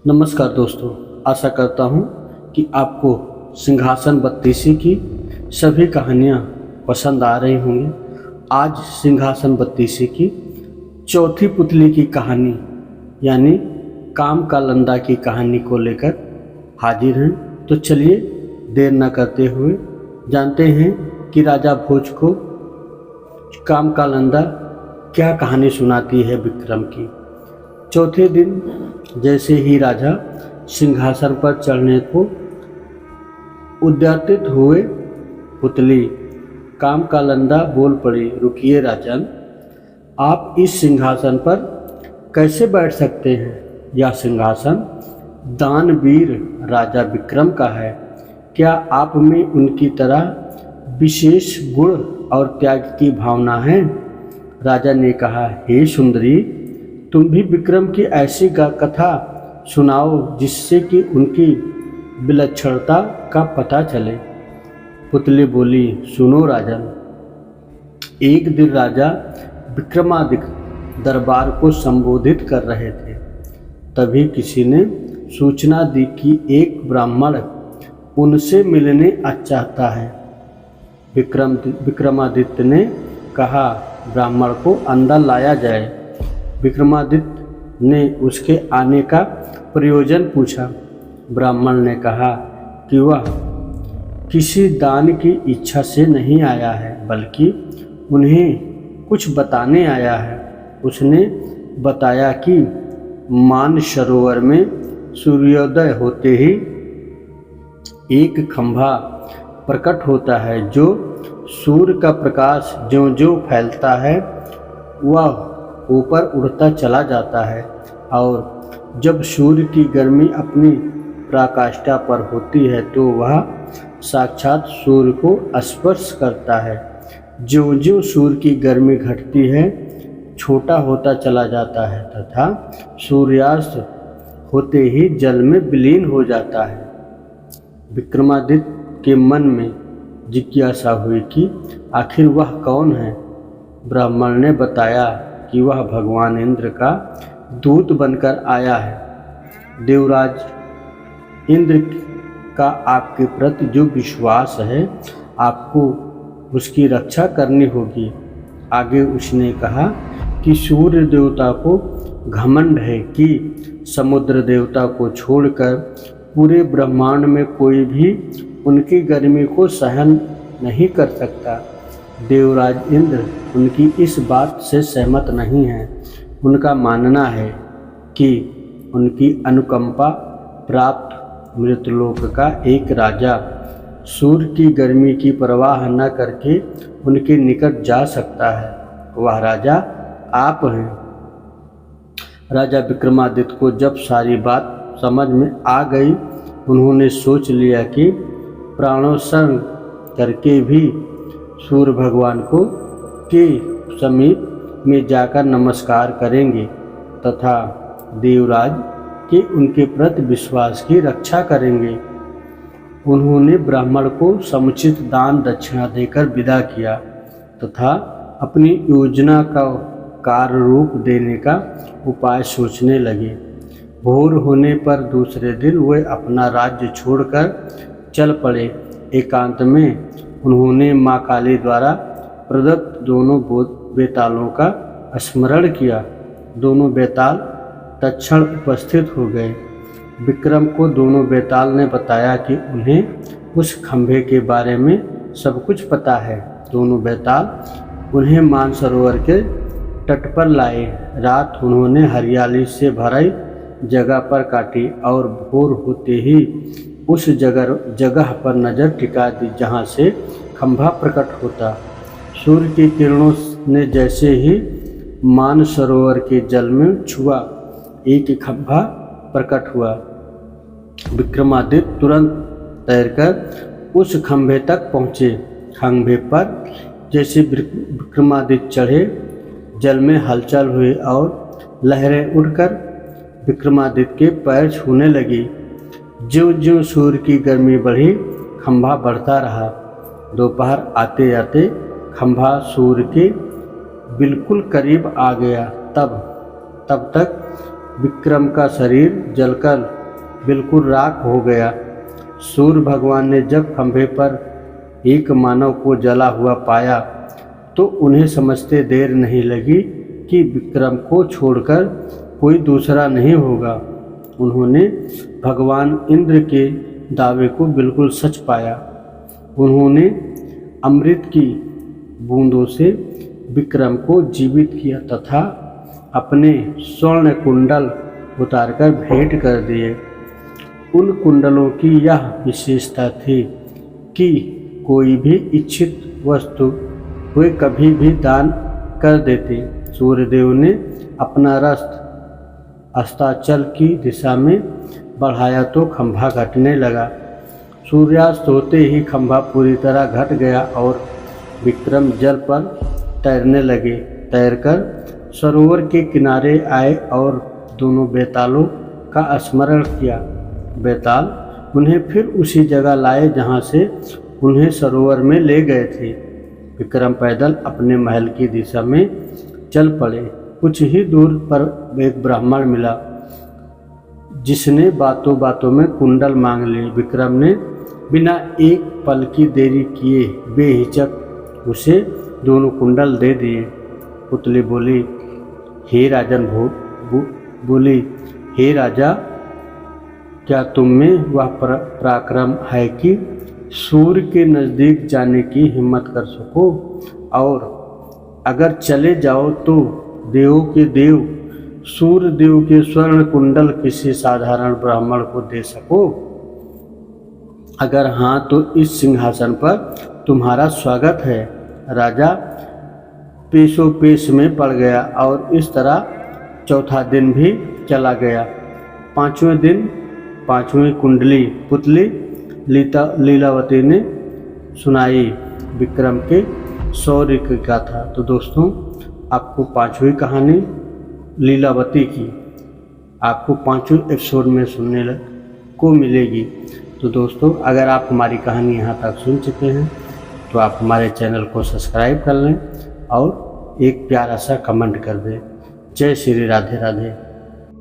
नमस्कार दोस्तों, आशा करता हूँ कि आपको सिंहासन बत्तीसी की सभी कहानियाँ पसंद आ रही होंगी। आज सिंहासन बत्तीसी की चौथी पुतली की कहानी यानी काम का लंदा की कहानी को लेकर हाजिर हैं। तो चलिए देर न करते हुए जानते हैं कि राजा भोज को काम का लंदा क्या कहानी सुनाती है विक्रम की। चौथे दिन जैसे ही राजा सिंहासन पर चढ़ने को उद्यतित हुए, पुतली काम का लंदा बोल पड़ी, रुकिए राजन, आप इस सिंहासन पर कैसे बैठ सकते हैं? यह सिंहासन दानवीर राजा विक्रम का है। क्या आप में उनकी तरह विशेष गुण और त्याग की भावना है? राजा ने कहा, हे सुंदरी, तुम भी विक्रम की ऐसी कथा सुनाओ जिससे कि उनकी विलक्षणता का पता चले। पुतली बोली, सुनो राजन। एक दिन राजा विक्रमादित्य दरबार को संबोधित कर रहे थे। तभी किसी ने सूचना दी कि एक ब्राह्मण उनसे मिलने चाहता है। विक्रमादित्य ने कहा, ब्राह्मण को अंदर लाया जाए। विक्रमादित्य ने उसके आने का प्रयोजन पूछा। ब्राह्मण ने कहा कि वह किसी दान की इच्छा से नहीं आया है, बल्कि उन्हें कुछ बताने आया है। उसने बताया कि मानसरोवर में सूर्योदय होते ही एक खंभा प्रकट होता है, जो सूर्य का प्रकाश ज्यों-ज्यों फैलता है वह ऊपर उड़ता चला जाता है, और जब सूर्य की गर्मी अपनी पराकाष्ठा पर होती है तो वह साक्षात सूर्य को स्पर्श करता है। ज्यों-ज्यों सूर्य की गर्मी घटती है, छोटा होता चला जाता है तथा सूर्यास्त होते ही जल में विलीन हो जाता है। विक्रमादित्य के मन में जिज्ञासा हुई कि आखिर वह कौन है। ब्राह्मण ने बताया कि वह भगवान इंद्र का दूत बनकर आया है। देवराज इंद्र का आपके प्रति जो विश्वास है, आपको उसकी रक्षा करनी होगी। आगे उसने कहा कि सूर्य देवता को घमंड है कि समुद्र देवता को छोड़कर पूरे ब्रह्मांड में कोई भी उनकी गर्मी को सहन नहीं कर सकता। देवराज इंद्र उनकी इस बात से सहमत नहीं है। उनका मानना है कि उनकी अनुकंपा प्राप्त मृतलोक का एक राजा सूर्य की गर्मी की परवाह न करके उनके निकट जा सकता है। वह राजा आप हैं। राजा विक्रमादित्य को जब सारी बात समझ में आ गई, उन्होंने सोच लिया कि प्राणोत्सर्ग करके भी सूर्य भगवान को के समीप में जाकर नमस्कार करेंगे तथा देवराज के उनके प्रति विश्वास की रक्षा करेंगे। उन्होंने ब्राह्मण को समुचित दान दक्षिणा देकर विदा किया तथा अपनी योजना का कार्य रूप देने का उपाय सोचने लगे। भोर होने पर दूसरे दिन वे अपना राज्य छोड़कर चल पड़े। एकांत में उन्होंने माँ काली द्वारा प्रदत्त दोनों बेतालों का स्मरण किया। दोनों बेताल तत्क्षण उपस्थित हो गए। विक्रम को दोनों बेताल ने बताया कि उन्हें उस खंभे के बारे में सब कुछ पता है। दोनों बेताल उन्हें मानसरोवर के तट पर लाए। रात उन्होंने हरियाली से भरी जगह पर काटी और भोर होते ही उस जगह पर नज़र टिका दी जहाँ से खंभा प्रकट होता। सूर्य की किरणों ने जैसे ही मानसरोवर के जल में छुआ, एक खंभा प्रकट हुआ। विक्रमादित्य तुरंत तैरकर उस खंभे तक पहुँचे। खंभे पर जैसे विक्रमादित्य चढ़े, जल में हलचल हुई और लहरें उड़कर विक्रमादित्य के पैर छूने लगी। ज्यों-ज्यों सूर्य की गर्मी बढ़ी, खंभा बढ़ता रहा। दोपहर आते आते खंभा सूर्य के बिल्कुल करीब आ गया। तब तक विक्रम का शरीर जलकर बिल्कुल राख हो गया। सूर्य भगवान ने जब खंभे पर एक मानव को जला हुआ पाया तो उन्हें समझते देर नहीं लगी कि विक्रम को छोड़कर कोई दूसरा नहीं होगा। उन्होंने भगवान इंद्र के दावे को बिल्कुल सच पाया। उन्होंने अमृत की बूंदों से विक्रम को जीवित किया तथा अपने स्वर्ण कुंडल उतारकर भेंट कर दिए। उन कुंडलों की यह विशेषता थी कि कोई भी इच्छित वस्तु वे कभी भी दान कर देते। सूर्यदेव ने अपना रथ अस्ताचल की दिशा में बढ़ाया तो खंभा घटने लगा। सूर्यास्त होते ही खंभा पूरी तरह घट गया और विक्रम जल पर तैरने लगे। तैरकर सरोवर के किनारे आए और दोनों बेतालों का स्मरण किया। बेताल उन्हें फिर उसी जगह लाए जहाँ से उन्हें सरोवर में ले गए थे। विक्रम पैदल अपने महल की दिशा में चल पड़े। कुछ ही दूर पर एक ब्राह्मण मिला जिसने बातों बातों में कुंडल मांग लिए। विक्रम ने बिना एक पल की देरी किए बेहिचक उसे दोनों कुंडल दे दिए। पुतली बोली, हे राजन बोली, हे राजा, क्या तुम में वह पराक्रम है कि सूर्य के नज़दीक जाने की हिम्मत कर सको, और अगर चले जाओ तो देवों के देव सूर्य देव के स्वर्ण कुंडल किसी साधारण ब्राह्मण को दे सको? अगर हाँ तो इस सिंहासन पर तुम्हारा स्वागत है। राजा पेशो पेश में पड़ गया और इस तरह चौथा दिन भी चला गया। पांचवें दिन पांचवी कुंडली पुतली लीलावती ने सुनाई विक्रम के शौर्य की गाथा। तो दोस्तों, आपको पांचवी कहानी लीलावती की आपको पांचवें एपिसोड में सुनने को मिलेगी। तो दोस्तों, अगर आप हमारी कहानी यहाँ तक सुन चुके हैं तो आप हमारे चैनल को सब्सक्राइब कर लें और एक प्यारा सा कमेंट कर दें। जय श्री राधे राधे।